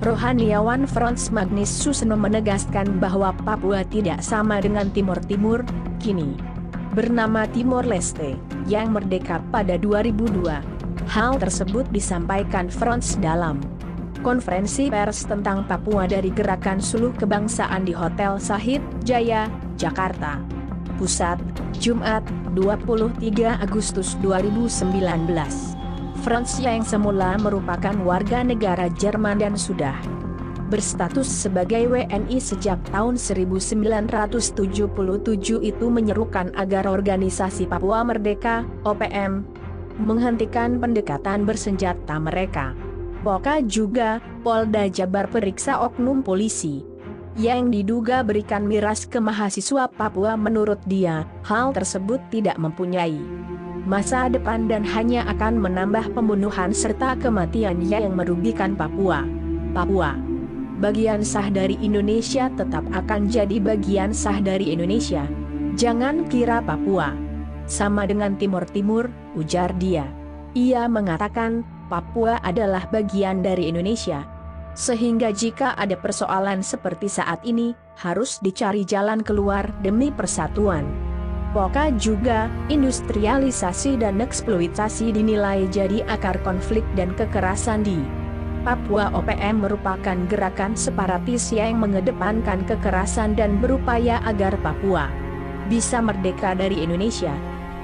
Rohaniawan Frans Magnis Suseno menegaskan bahwa Papua tidak sama dengan Timor Timur, kini bernama Timor Leste, yang merdeka pada 2002. Hal tersebut disampaikan Frans dalam konferensi pers tentang Papua dari Gerakan Suluh Kebangsaan di Hotel Sahid Jaya, Jakarta Pusat, Jumat, 23 Agustus 2019. Frans yang semula merupakan warga negara Jerman dan sudah berstatus sebagai WNI sejak tahun 1977 itu menyerukan agar organisasi Papua Merdeka, OPM, menghentikan pendekatan bersenjata mereka. Polka juga, Polda Jabar periksa oknum polisi yang diduga berikan miras ke mahasiswa Papua. Menurut dia, hal tersebut tidak mempunyai masa depan dan hanya akan menambah pembunuhan serta kematian yang merugikan Papua. Papua, bagian sah dari Indonesia, tetap akan jadi bagian sah dari Indonesia. Jangan kira Papua sama dengan Timor Timur, ujar dia. Ia mengatakan, Papua adalah bagian dari Indonesia. Sehingga jika ada persoalan seperti saat ini, harus dicari jalan keluar demi persatuan. Polka juga, industrialisasi dan eksploitasi dinilai jadi akar konflik dan kekerasan di Papua. OPM merupakan gerakan separatis yang mengedepankan kekerasan dan berupaya agar Papua bisa merdeka dari Indonesia.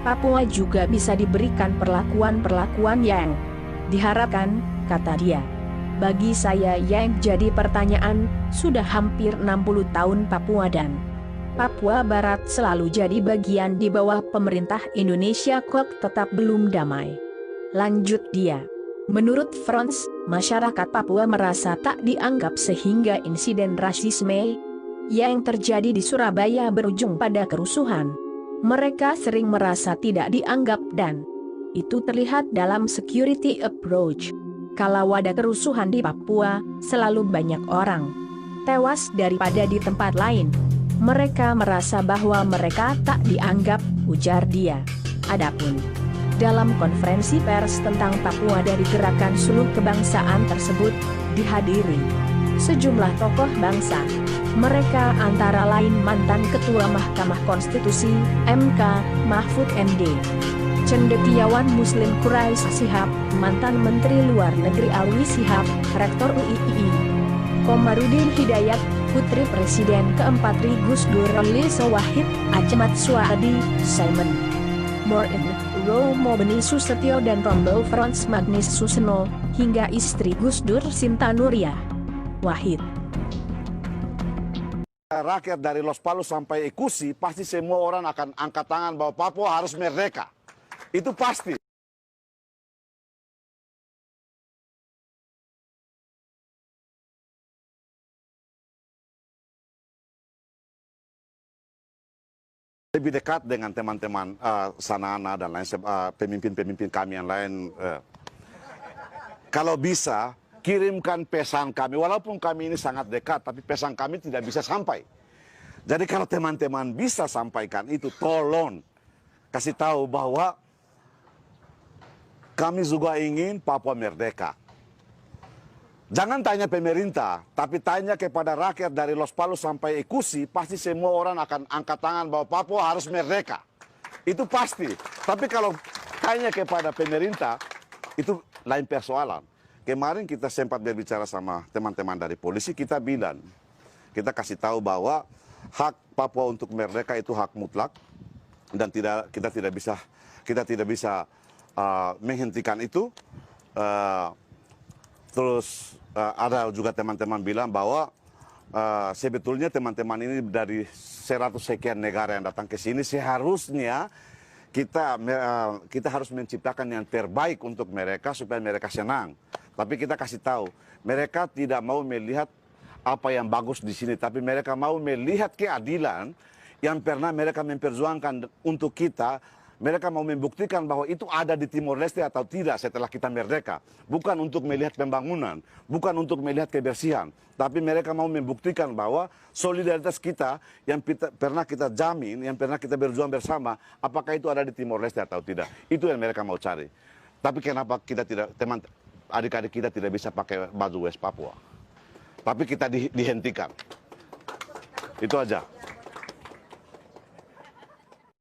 Papua juga bisa diberikan perlakuan-perlakuan yang diharapkan, kata dia. Bagi saya yang jadi pertanyaan, sudah hampir 60 tahun Papua dan Papua Barat selalu jadi bagian di bawah pemerintah Indonesia, kok tetap belum damai. Lanjut dia. Menurut Frans, masyarakat Papua merasa tak dianggap sehingga insiden rasisme yang terjadi di Surabaya berujung pada kerusuhan. Mereka sering merasa tidak dianggap dan itu terlihat dalam security approach. Kalau ada kerusuhan di Papua, selalu banyak orang tewas daripada di tempat lain. Mereka merasa bahwa mereka tak dianggap, ujar dia. Adapun dalam konferensi pers tentang Papua dari Gerakan Suluh Kebangsaan tersebut, dihadiri sejumlah tokoh bangsa. Mereka antara lain mantan Ketua Mahkamah Konstitusi, MK, Mahfud MD, Cendekiawan Muslim Quraish Shihab, mantan Menteri Luar Negeri Alwi Shihab, Rektor UII, Komarudin Hidayat, Putri Presiden keempat Gus Dur Lisa Wahid, Ajemat Suadi, Simon Morin, Romo Beni Susetio dan Rombel Frans Magnis Suseno, hingga istri Gus Dur Sinta Nuria Wahid. Rakyat dari Los Palos sampai Ekusi, pasti semua orang akan angkat tangan bahwa Papua harus merdeka. Itu pasti. Lebih dekat dengan teman-teman Sanana dan lain pemimpin-pemimpin kami yang lain. Kalau bisa, kirimkan pesan kami. Walaupun kami ini sangat dekat, tapi pesan kami tidak bisa sampai. Jadi kalau teman-teman bisa sampaikan itu, tolong kasih tahu bahwa kami juga ingin Papua merdeka. Jangan tanya pemerintah, tapi tanya kepada rakyat dari Los Palos sampai Ekusi, pasti semua orang akan angkat tangan bahwa Papua harus merdeka. Itu pasti. Tapi kalau tanya kepada pemerintah, itu lain persoalan. Kemarin kita sempat berbicara sama teman-teman dari polisi, kita bilang, kita kasih tahu bahwa hak Papua untuk merdeka itu hak mutlak, dan kita tidak bisa menghentikan itu. Terus ada juga teman-teman bilang bahwa sebetulnya teman-teman ini dari 100 sekian negara yang datang ke sini, seharusnya kita harus menciptakan yang terbaik untuk mereka supaya mereka senang. Tapi kita kasih tahu, mereka tidak mau melihat apa yang bagus di sini, tapi mereka mau melihat keadilan yang pernah mereka memperjuangkan untuk kita. Mereka mau membuktikan bahwa itu ada di Timor Leste atau tidak setelah kita merdeka. Bukan untuk melihat pembangunan, bukan untuk melihat kebersihan. Tapi mereka mau membuktikan bahwa solidaritas kita yang pernah kita jamin, yang pernah kita berjuang bersama, apakah itu ada di Timor Leste atau tidak. Itu yang mereka mau cari. Tapi kenapa kita tidak, adik-adik kita tidak bisa pakai baju West Papua? tapi kita dihentikan. Itu aja.